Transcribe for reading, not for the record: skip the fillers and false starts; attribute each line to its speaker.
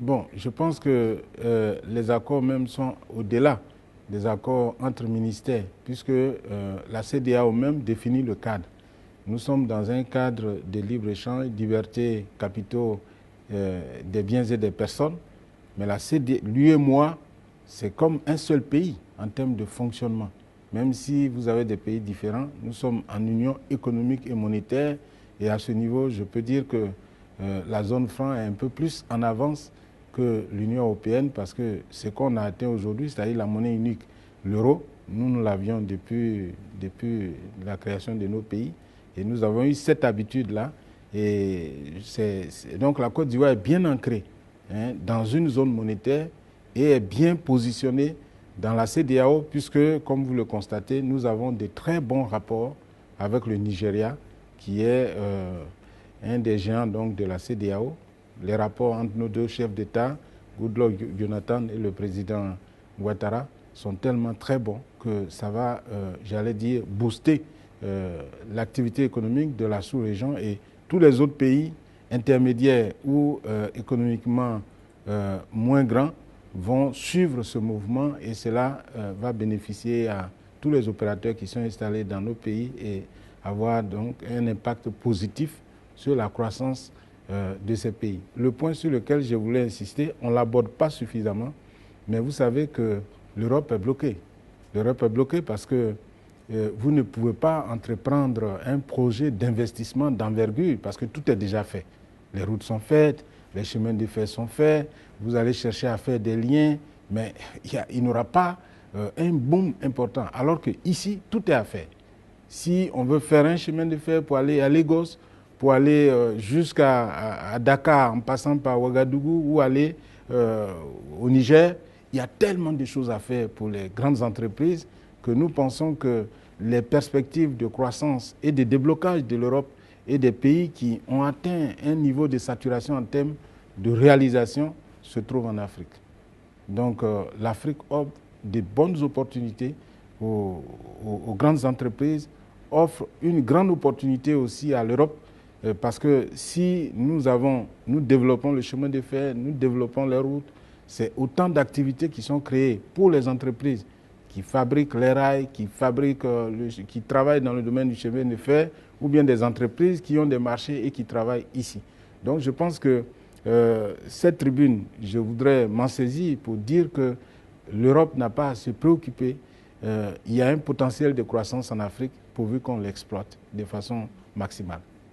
Speaker 1: Bon, je pense que les accords même sont au-delà des accords entre ministères, puisque la CEDEAO même définit le cadre. Nous sommes dans un cadre de libre-échange, liberté, capitaux, des biens et des personnes, mais la CEDEAO, l'UEMOA, c'est comme un seul pays en termes de fonctionnement. Même si vous avez des pays différents, nous sommes en union économique et monétaire, et à ce niveau, je peux dire que la zone franc est un peu plus en avance que l'Union européenne parce que ce qu'on a atteint aujourd'hui, c'est-à-dire la monnaie unique, l'euro, nous l'avions depuis la création de nos pays et nous avons eu cette habitude-là. Et donc la Côte d'Ivoire est bien ancrée dans une zone monétaire et est bien positionnée dans la CEDEAO puisque, comme vous le constatez, nous avons de très bons rapports avec le Nigeria qui est un des géants donc, de la CEDEAO. Les rapports entre nos deux chefs d'État, Goodluck Jonathan et le président Ouattara, sont tellement très bons que ça va, j'allais dire, booster l'activité économique de la sous-région et tous les autres pays intermédiaires ou économiquement moins grands vont suivre ce mouvement et cela va bénéficier à tous les opérateurs qui sont installés dans nos pays et avoir donc un impact positif sur la croissance de ces pays. Le point sur lequel je voulais insister, on ne l'aborde pas suffisamment, mais vous savez que l'Europe est bloquée. L'Europe est bloquée parce que vous ne pouvez pas entreprendre un projet d'investissement d'envergure parce que tout est déjà fait. Les routes sont faites, les chemins de fer sont faits, vous allez chercher à faire des liens, mais il n'y aura pas un boom important. Alors qu'ici, tout est à faire. Si on veut faire un chemin de fer pour aller à Lagos, pour aller jusqu'à Dakar en passant par Ouagadougou ou aller au Niger, il y a tellement de choses à faire pour les grandes entreprises que nous pensons que les perspectives de croissance et de déblocage de l'Europe et des pays qui ont atteint un niveau de saturation en termes de réalisation se trouvent en Afrique. Donc l'Afrique offre de bonnes opportunités aux grandes entreprises, offre une grande opportunité aussi à l'Europe parce que si nous développons le chemin de fer, nous développons les routes, c'est autant d'activités qui sont créées pour les entreprises qui fabriquent les rails, qui travaillent dans le domaine du chemin de fer, ou bien des entreprises qui ont des marchés et qui travaillent ici. Donc je pense que cette tribune, je voudrais m'en saisir pour dire que l'Europe n'a pas à se préoccuper. Il y a un potentiel de croissance en Afrique pourvu qu'on l'exploite de façon maximale.